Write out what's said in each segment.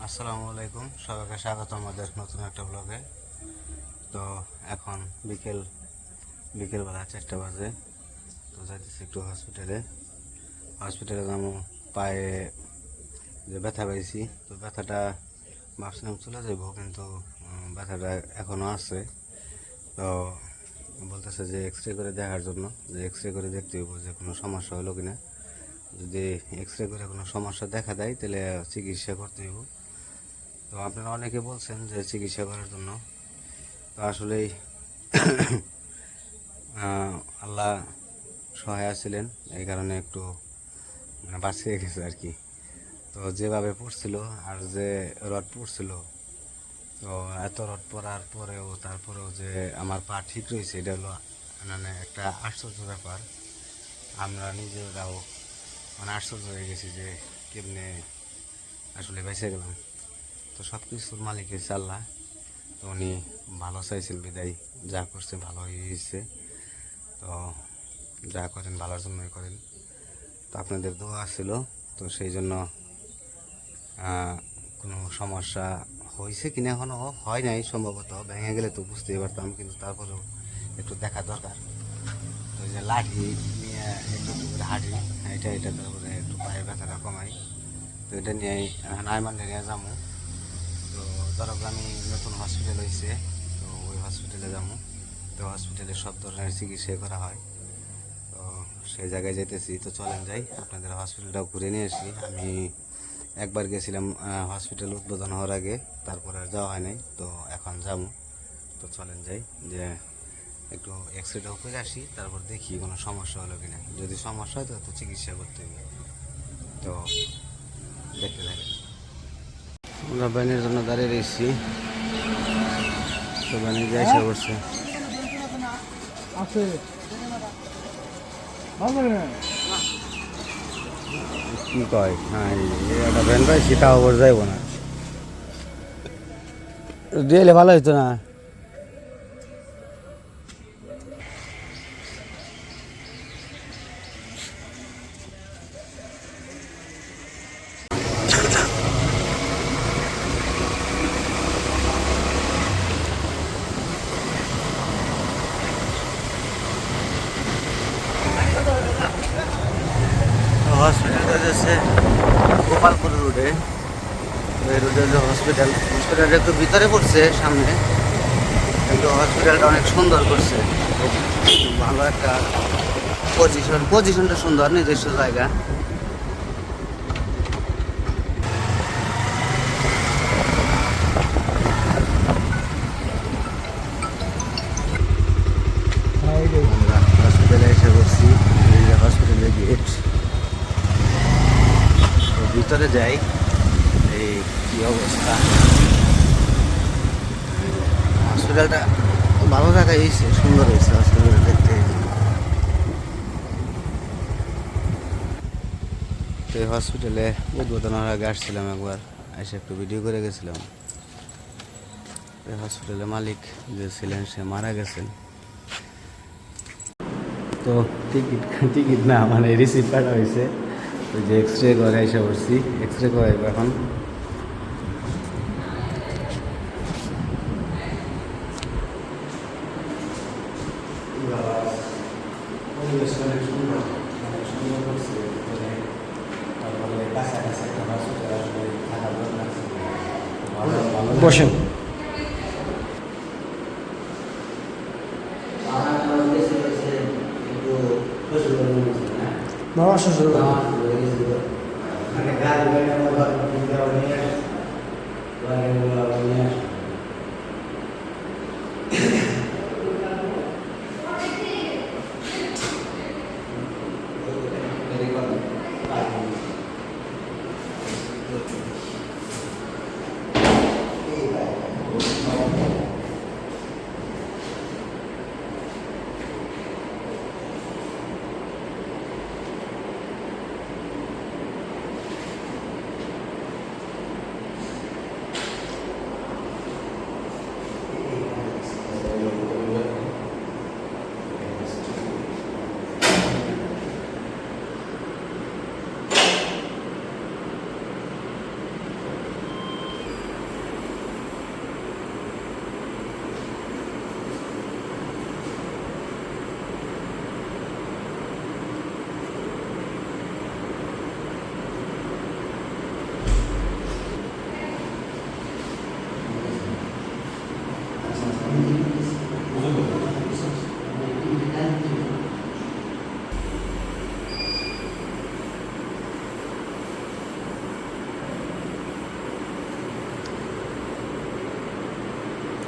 আসসালামু আলাইকুম, সবাইকে স্বাগত আমাদের নতুন একটা ব্লগে। তো এখন বিকেলবেলা 4টা বাজে। তো যাইতেছি একটু হসপিটালে যাবো। পায়ে যে ব্যথা পাইছি, তো ব্যথাটা ভাবছিলাম চলে যাবো, কিন্তু ব্যথাটা এখনও আছে। তো বলতেছে যে এক্স রে করে দেখার জন্য, যে এক্স রে করে দেখতে হইব যে কোনো সমস্যা হলো কিনা। যদি এক্স রে করে কোনো সমস্যা দেখা দেয় তাহলে চিকিৎসা করতে হইব। তো আপনারা অনেকে বলছেন যে চিকিৎসা করার জন্য। তো আসলেই আল্লাহ সহায় ছিলেন, এই কারণে একটু বাঁচিয়ে গেছে আর কি। তো যেভাবে পড়ছিল আর যে রড পড়ছিল, তো এত রড পড়ার পরেও তারপরেও যে আমার পা ঠিক রয়েছে, এটা হলো মানে একটা আশ্চর্য ব্যাপার। আমরা নিজেরাও আশ্চর্য হয়ে গেছি যে কেমনে আসলে বেঁচে গেলাম। তো সব কিছুর মালিক হয়েছে আল্লাহ। তো উনি ভালো চাইছেন বিদায়, যা করছে ভালো হয়েছে। তো যা করেন ভালোর জন্যই করেন। তো আপনাদের দোয়া ছিল, তো সেই জন্য কোনো সমস্যা হয়েছে কিনা এখনও হয় নাই, সম্ভবত ভেঙে গেলে তো বুঝতেই পারতাম, কিন্তু তারপরেও একটু দেখা দরকার। তো এই যে লাঠি নিয়ে একটু একটু করে হাঁটি, এটা তারপরে একটু পায়ে ব্যথাটা কমাই। তো এটা নিয়েই নাইমান্ডে নিয়ে যাবো। তো ধরো আমি নতুন হসপিটাল হয়েছে, তো ওই হসপিটালে যাবো। তো হসপিটালে সব ধরনের চিকিৎসা করা হয়। তো সেই জায়গায় যেতেছি, তো চলেন যাই, আপনাদের হসপিটালটাও ঘুরে নিয়ে আসি। আমি একবার গেছিলাম হসপিটাল উদ্বোধন হওয়ার আগে, তারপরে আর যাওয়া হয় নাই। তো এখন যাবো। তো চলেন যাই, যে একটু এক্স রেটাও করে আসি, তারপর দেখি কোনো সমস্যা হলো কিনা। যদি সমস্যা হয় তো চিকিৎসা করতে হবে। তো দেখতে থাকেন। আমরা ব্যানের জন্য দাঁড়িয়ে রয়েছি, তো ব্যানে যে আশা করছে কি কয়, হ্যাঁ একটা ভ্যান পাইছি, তাও আবার যাইব না, দিলে ভালো হইতো না। হসপিটালটা যাচ্ছে গোপালপুর রোডে। এই রোডে যে হসপিটালটা একটু ভিতরে পড়ছে সামনে, কিন্তু হসপিটালটা অনেক সুন্দর করছে। খুব ভালো একটা পজিশনটা সুন্দর, নিজস্ব জায়গা। আমরা হসপিটালে এসে বসছি, এই যে হসপিটালের গেট। তো ভিতরে যাই, এই কি অবস্থা। হসপিটালটা ভালো জায়গায় হয়েছে, সুন্দর হয়েছে হসপিটালটা দেখতে। তো এই হসপিটালে উদ্বোধনের আগে আসছিলাম একবার, এসে একটু ভিডিও করে গেছিলাম। এই হসপিটালের মালিক যে ছিলেন সে মারা গেছেন। তো টিকিট না, মানে রিসিপ্ট কাটা হয়েছে। ওই যে এক্স রে করে এসে পড়ছি, এক্স রে করাইব এখন। বসেন। বাবা শ্বশুর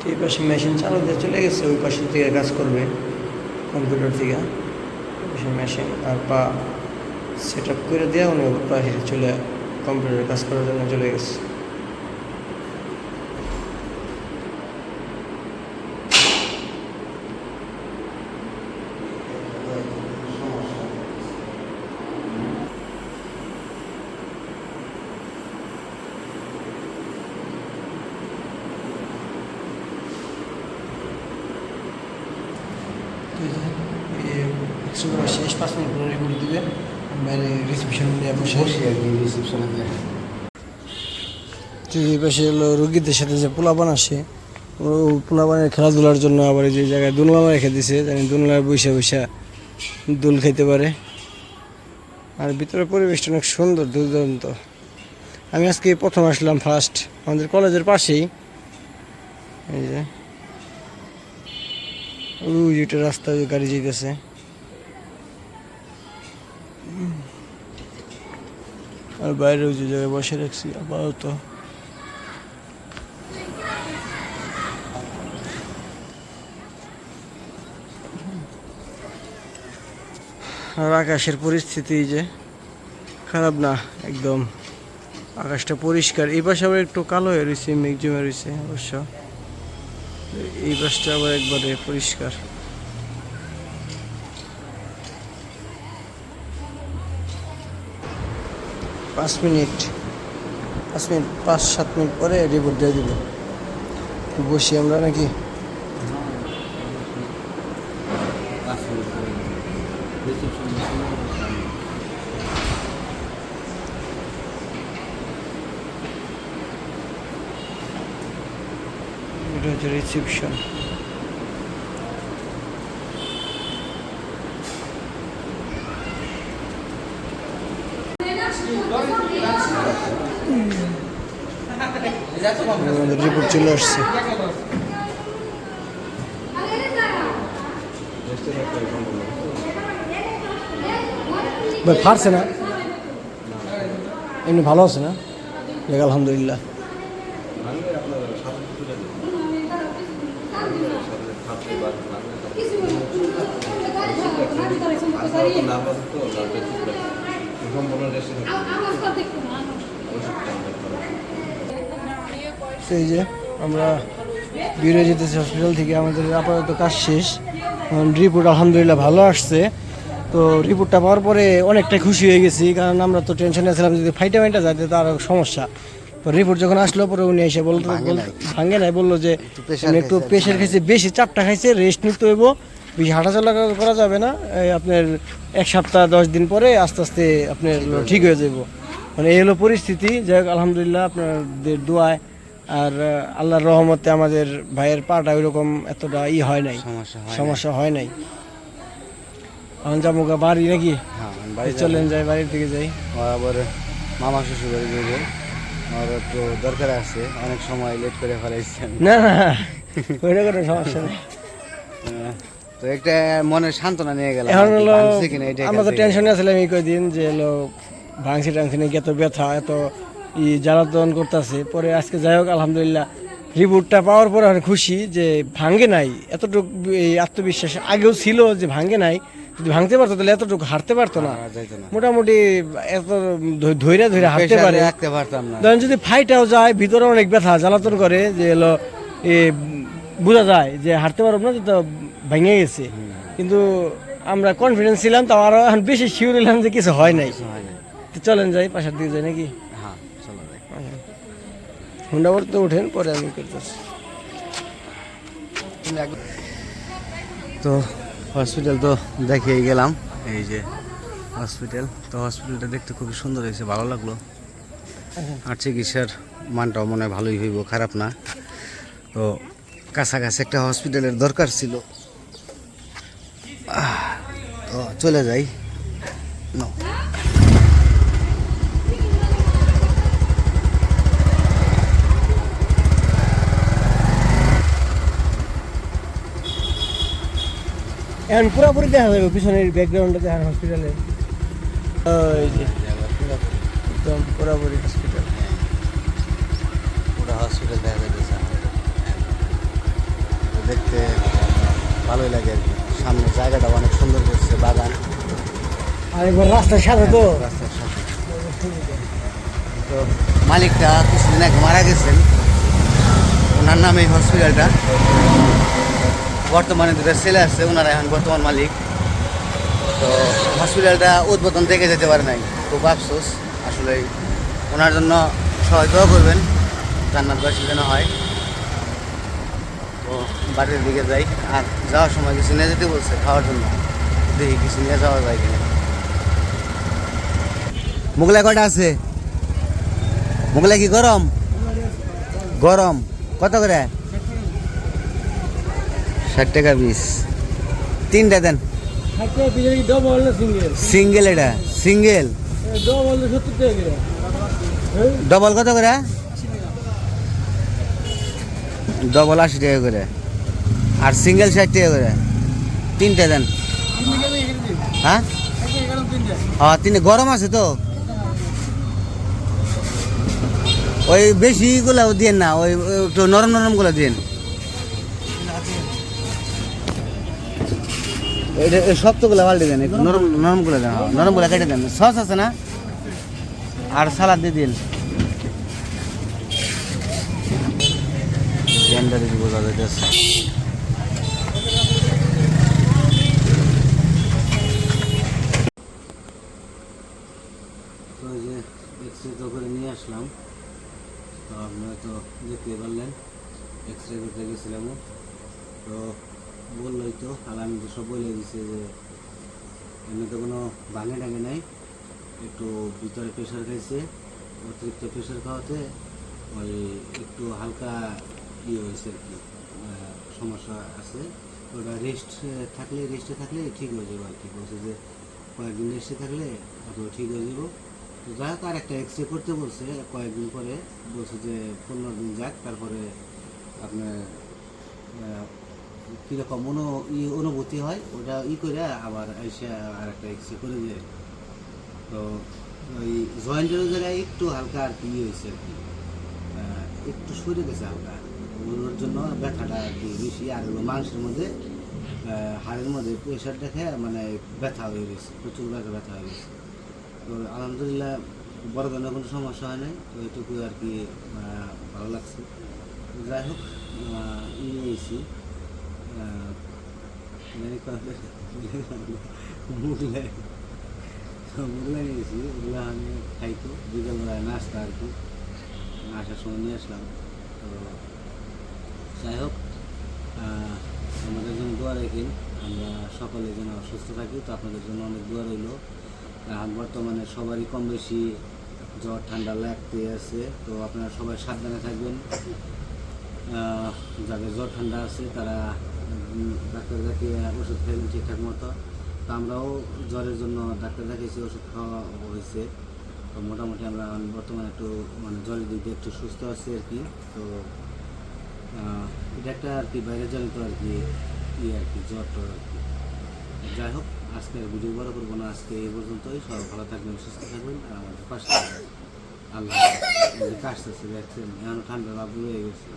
এই পাশে মেশিন চালু দিয়ে চলে গেছে, ওই পাশে থেকে কাজ করবে কম্পিউটার থেকে। ওই পাশে মেশিন আর পা সেট আপ করে দেওয়া, উনি পাশে চলে কম্পিউটারে কাজ করার জন্য চলে গেছে। শেষ 5 মিনিট পরে রিপোর্ট দিবে, বাইরে রিসেপশন নিয়ে বসে রিসেপশনে তো এই পাশে হলো রোগীদের সাথে যে পোলাপান আসে, ও পোলাপানের খেলাধুলার জন্য আবার যে জায়গায় দোলনা রেখে দিছে, জানি দোলনায় বসে বসে দোল খাইতে পারে। আর ভিতরের পরিবেশটা অনেক সুন্দর, দুর্দান্ত। আমি আজকে প্রথম আসলাম, ফার্স্ট আমাদের কলেজের পাশেই। এই যে ওই যেটা রাস্তা, ওই গাড়ি যেতেছে। আর বাইরে ওই যে জায়গায় বসে রাখছি আপাতত। আর আকাশের পরিস্থিতি যে খারাপ না, একদম আকাশটা পরিষ্কার। এই পাশে আবার একটু কালো হয়ে রয়েছে, মেঘ জমে রয়েছে অবশ্য। এই পাশটা আবার একবারে পরিষ্কার। পাঁচ মিনিট 5-7 মিনিট পরে রিপোর্ট দিয়ে দিবে। বসি আমরা নাকি? এটা হচ্ছে রিসেপশন। আমাদের রিপোর্ট চলে আসছে। ভাই ফাটছে না? এমনি ভালো আছে না? দেখ আলহামদুলিল্লাহ। সেই যে আমরা বেরিয়ে যেতেছি হসপিটাল থেকে, আমাদের আপাতত কাজ শেষ। রিপোর্ট আলহামদুলিল্লাহ ভালো আসছে। তো রিপোর্টটা পাওয়ার পরে অনেকটা খুশি হয়ে গেছি, কারণ আমরা তো টেনশনে ছিলাম যদি ফাইটা যায় তো আরও সমস্যা। তো রিপোর্ট যখন আসলো পরে উনি এসে বলতো ভাঙে নাই, বললো যে একটু প্রেশার খাইছে, বেশি চাপটা খাইছে, রেস্ট নিতে হইব, বেশি হাঁটাচলা করা যাবে না। আপনার 1 সপ্তাহ 10 দিন পরে আস্তে আস্তে আপনার ঠিক হয়ে যাব। মানে এই হলো পরিস্থিতি। যাই হোক আলহামদুলিল্লাহ আপনাদের দোয়ায় আর আল্লাহর রহমতে আমাদের ভাইয়ের পাটা ওইরকম এতটা হয় নাই, সমস্যা হয় নাই। এখন যাবো বাড়ি নাকি? চলেন যাই, বাড়ির দিকে যাই। আবার মামা শ্বশুর বাড়ি যাবো, আমার একটু দরকার আছে, অনেক সময় লেট করে ফেলাইছি। না না ওইটা কোনো সমস্যা নেই। তো একটা মনের সান্ত্বনা নিয়ে গেলাম। এখন হলো আমরা তো টেনশনে আসলাম এই কয়দিন যে হলো ভাঙছি টাংছি নাকি, এত ব্যথা, এত জ্বালাতন করতেছে। পরে আজকে যাই হোক আলহামদুলিল্লাহ রিপোর্টটা পাওয়ার পরে অনেক খুশি যে ভাঙে নাই। এতটুকু এই আত্মবিশ্বাস আগেও ছিল যে ভাঙে নাই, যদি ভাঙতে পারতো তাহলে এতটুকু হাঁটতে পারতো না। মোটামুটি এত ধৈর্য হাঁটতে পারে, ধরেন যদি ফাইটাও যায় ভিতরে অনেক ব্যথা জ্বালাতন করে, যে হলো বোঝা যায় যে হাঁটতে পারবো না, তো ভেঙে গেছে। কিন্তু আমরা কনফিডেন্স ছিলাম, তো আরো বেশি শিওর হলাম যে কিছু হয় নাই। তো চলেন যাই, পাশের দিকে যাই নাকি? হুন্ডা তো উঠেন, পরে আমি করতেছি। তো হসপিটাল তো দেখিয়ে গেলাম, এই যে হসপিটাল। তো হসপিটালটা দেখতে খুবই সুন্দর হয়েছে, ভালো লাগলো। আর চিকিৎসার মানটাও মনে হয় ভালোই হইব, খারাপ না। তো কাছাকাছি একটা হসপিটালের দরকার ছিল, তো চলে যাই। এখন পুরোপুরি দেখা যাবে পিছনের ব্যাকগ্রাউন্ডটা দেখেন হসপিটালের, একদম পুরোপুরি হসপিটাল, পুরো হসপিটাল দেখা যাচ্ছে। ভালোই লাগে আর কি। সামনে জায়গাটা অনেক সুন্দর করছে, বাগান, আর একবার রাস্তার সাথে তো রাস্তার সাথে। তো মালিকটা কিছুদিন আগে মারা গেছেন, ওনার নামে এই হসপিটালটা। বর্তমানে দুটো ছেলে আছে, ওনারা এখন বর্তমান মালিক। তো হসপিটালটা উদ্বোধন দেখে যেতে পারে নাই, খুব আফসোস আসলে। ওনার জন্য সবাই দোয়া করবেন, জান্নাতবাসী যেন হয়। তো বাড়ির দিকে যাই, আর যাওয়ার সময় কিছু নিয়ে যেতে বলছে খাওয়ার জন্য, দেখি কিছু নিয়ে যাওয়া যায় কিনা। মোগলাই কয়টা আছে? মোগলাই কি গরম? গরম কত করে? 60 টাকা পিস। 3টা দেন। ডবল না সিঙ্গেল? সিঙ্গেল, এটা সিঙ্গেল। ডবল 70 টাকা। ডবল কত করে? ডবল 80 টাকা করে, আর সিঙ্গেল 60 টাকা করে। 3টা দেন। হ্যাঁ হ্যাঁ, 3 গরম আছে তো। ওই বেশিগুলো দিন না, ওই একটু নরম নরমগুলো দিন। এটা শক্তগুলো পাল্টে দেন, একটু নরম নরমগুলো দেন। নরমগুলো কেটে দেন। সস আছে না? আর সালাদ দিয়ে দিন। জেন্ডারে বোঝা যাচ্ছে। তো ওই যে এক্স রে তো করে নিয়ে আসলাম, তো আপনারা তো দেখতে পারলেন এক্স রে করতে গেছিলাম। তো বললোই তো, আর আমি তো সব বলে দিছি যে এমনি তো কোনো ভাঙে টাঙে নাই, একটু ভিতরে প্রেশার খাইছে, অতিরিক্ত প্রেশার খাওয়াতে ওই একটু হালকা ইয়ে হয়েছে আর কি, সমস্যা আছে। ওটা রেস্টে থাকলে ঠিক হয়ে যাবে আর কি। বলছে যে কয়েকদিন রেস্টে থাকলে অত ঠিক হয়ে যাব। তো যাই হোক, আর একটা এক্স রে করতে বলছে কয়েকদিন পরে, বলছে যে 15 দিন যাক, তারপরে আপনার কীরকম অনুভূতি হয় ওটা করে আবার এসে আর একটা এক্স রে করে দেয়। তো ওই জয়েন্টের জায়গায় একটু হালকা আর কি হয়েছে আর কি, একটু সরে গেছে হালকা, ওর জন্য ব্যথাটা আর কি বেশি। আর হলো মাংসের মধ্যে, হাড়ের মধ্যে প্রেশার দেখে মানে ব্যথা হয়ে গেছে, প্রচুর ব্যথা হয়ে গেছে। তো আলহামদুলিল্লাহ বড় ধরনের কোনো সমস্যা হয় নাই, তো এইটুকু আর কি ভালো লাগছে। যাই হোক, নিয়েছি মুগলাই নিয়েছি, ওগুলো আমি খাইতো বিকেলবেলায় নাস্তা আর কি, আসার সময় নিয়ে আসলাম। তো যাই হোক, আমাদের জন্য দোয়া রাখেন, আমরা সকলে যেন সুস্থ থাকি। তো আপনাদের জন্য অনেক দোয়া রইল। বর্তমানে সবারই কম বেশি জ্বর ঠান্ডা লাগতে আছে, তো আপনারা সবাই সাবধানে থাকবেন। যাদের জ্বর ঠান্ডা আছে তারা ডাক্তার দেখিয়ে ওষুধ খেলেন ঠিকঠাক মতো। তো আমরাও জ্বরের জন্য ডাক্তার দেখিয়েছি, ওষুধ খাওয়া হয়েছে। তো মোটামুটি আমরা বর্তমানে একটু মানে জ্বরের দিক দিয়ে একটু সুস্থ আছি আর কি। তো এটা একটা আর কি বাইরের জনিত আর কি আর কি জ্বর টর আর কি। যাই হোক, আজকে ভিডিও বড় করবো না, আজকে এই পর্যন্তই। সবাই ভালো থাকবেন, সুস্থ থাকবেন, আর আমাদের পাশে আল্লাহ কাশতেছে দেখছেন, এখন ঠান্ডা লাভ হয়ে গেছে।